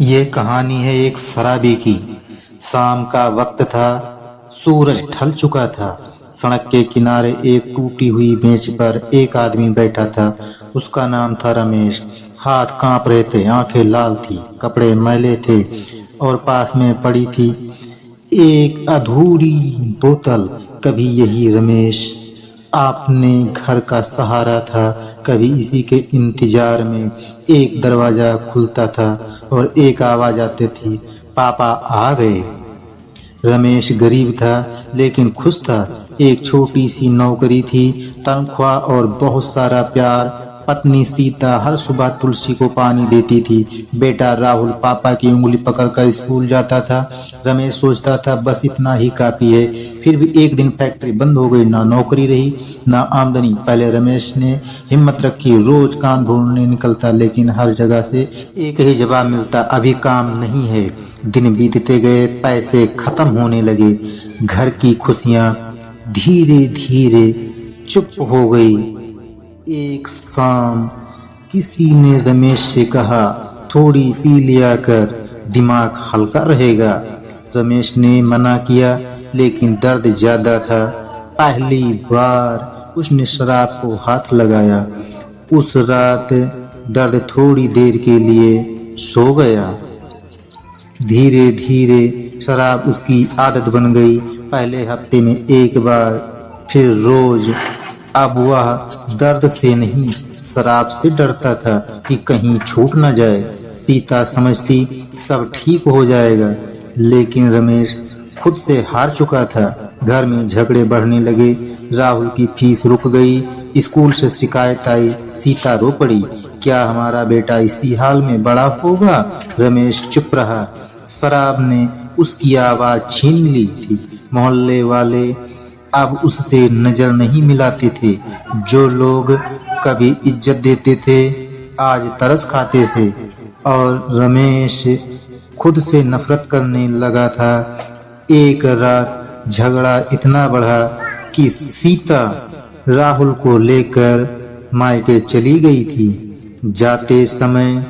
ये कहानी है एक शराबी की। शाम का वक्त था, सूरज ढल चुका था। सड़क के किनारे एक टूटी हुई बेंच पर एक आदमी बैठा था। उसका नाम था रमेश। हाथ कांप रहे थे, आंखें लाल थी, कपड़े मैले थे और पास में पड़ी थी एक अधूरी बोतल। कभी यही रमेश आपने घर का सहारा था, कभी इसी के इंतजार में। एक दरवाजा खुलता था और एक आवाज आती थी, पापा आ गए। रमेश गरीब था लेकिन खुश था। एक छोटी सी नौकरी थी, तनख्वाह और बहुत सारा प्यार। पत्नी सीता हर सुबह तुलसी को पानी देती थी। बेटा राहुल पापा की उंगली पकड़कर स्कूल जाता था। रमेश सोचता था बस इतना ही काफी है। फिर भी एक दिन फैक्ट्री बंद हो गई, ना नौकरी रही ना आमदनी। पहले रमेश ने हिम्मत रखी, रोज काम ढूंढने निकलता, लेकिन हर जगह से एक ही जवाब मिलता, अभी काम नहीं है। दिन बीतते गए, पैसे खत्म होने लगे, घर की खुशियां धीरे धीरे चुप हो गई। एक शाम किसी ने रमेश से कहा, थोड़ी पी लिया कर, दिमाग हल्का रहेगा। रमेश ने मना किया लेकिन दर्द ज्यादा था। पहली बार उसने शराब को हाथ लगाया। उस रात दर्द थोड़ी देर के लिए सो गया। धीरे धीरे शराब उसकी आदत बन गई। पहले हफ्ते में एक बार, फिर रोज। अब वह दर्द से नहीं, शराब से डरता था कि कहीं छूट न जाए। सीता समझती सब ठीक हो जाएगा, लेकिन रमेश खुद से हार चुका था। घर में झगड़े बढ़ने लगे। राहुल की फीस रुक गई, स्कूल से शिकायत आई। सीता रो पड़ी, क्या हमारा बेटा इसी हाल में बड़ा होगा? रमेश चुप रहा। शराब ने उसकी आवाज छीन ली थी। मोहल्ले वाले अब उससे नजर नहीं मिलाते थे। जो लोग कभी इज्जत देते थे आज तरस खाते थे, और रमेश खुद से नफरत करने लगा था। एक रात झगड़ा इतना बढ़ा कि सीता राहुल को लेकर मायके चली गई थी। जाते समय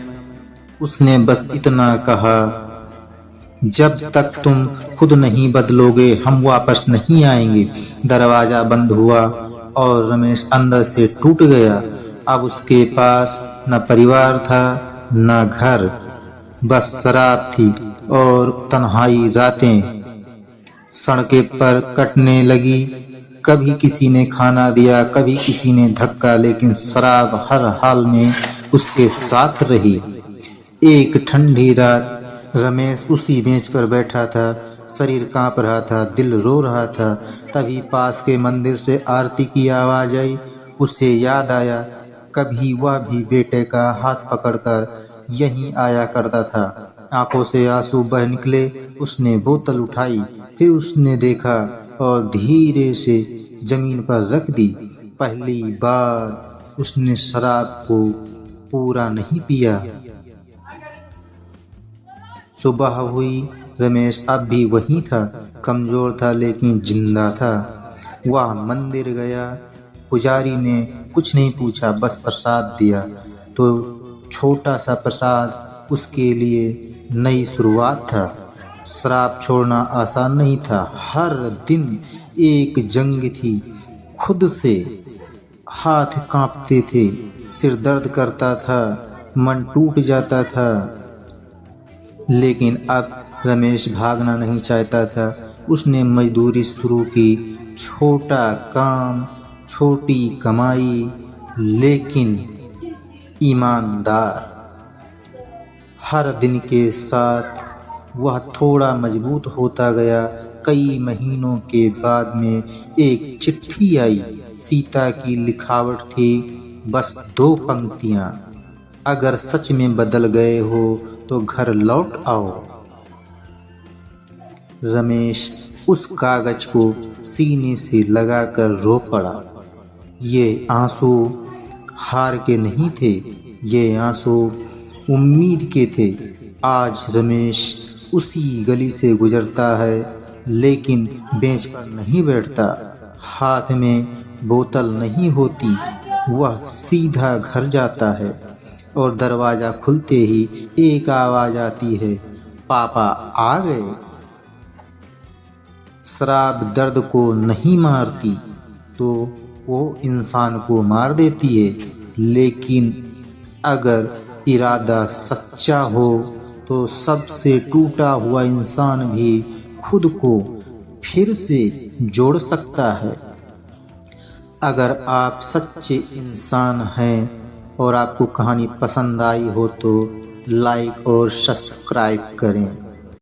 उसने बस इतना कहा, जब तक तुम खुद नहीं बदलोगे हम वापस नहीं आएंगे। दरवाजा बंद हुआ और रमेश अंदर से टूट गया। अब उसके पास न परिवार था न घर, बस शराब थी और तन्हाई। रातें सड़कें पर कटने लगी। कभी किसी ने खाना दिया, कभी किसी ने धक्का, लेकिन शराब हर हाल में उसके साथ रही। एक ठंडी रात रमेश उसी बेंच पर बैठा था। शरीर कांप रहा था, दिल रो रहा था। तभी पास के मंदिर से आरती की आवाज आई। उससे याद आया, कभी वह भी बेटे का हाथ पकड़कर यहीं आया करता था। आंखों से आंसू बह निकले। उसने बोतल उठाई, फिर उसने देखा और धीरे से जमीन पर रख दी। पहली बार उसने शराब को पूरा नहीं पिया। सुबह हुई, रमेश अब भी वहीं था। कमजोर था लेकिन जिंदा था। वह मंदिर गया। पुजारी ने कुछ नहीं पूछा, बस प्रसाद दिया। तो छोटा सा प्रसाद उसके लिए नई शुरुआत था। शराब छोड़ना आसान नहीं था। हर दिन एक जंग थी खुद से। हाथ कांपते थे, सिर दर्द करता था, मन टूट जाता था। लेकिन अब रमेश भागना नहीं चाहता था। उसने मजदूरी शुरू की। छोटा काम, छोटी कमाई, लेकिन ईमानदार। हर दिन के साथ वह थोड़ा मजबूत होता गया। कई महीनों के बाद में एक चिट्ठी आई। सीता की लिखावट थी, बस 2 पंक्तियां, अगर सच में बदल गए हो तो घर लौट आओ। रमेश उस कागज को सीने से लगाकर रो पड़ा। ये आंसू हार के नहीं थे, ये आंसू उम्मीद के थे। आज रमेश उसी गली से गुजरता है, लेकिन बेंच पर नहीं बैठता। हाथ में बोतल नहीं होती, वह सीधा घर जाता है। और दरवाजा खुलते ही एक आवाज आती है, पापा आ गए। शराब दर्द को नहीं मारती तो वो इंसान को मार देती है, लेकिन अगर इरादा सच्चा हो तो सबसे टूटा हुआ इंसान भी खुद को फिर से जोड़ सकता है। अगर आप सच्चे इंसान हैं और आपको कहानी पसंद आई हो तो लाइक और सब्सक्राइब करें।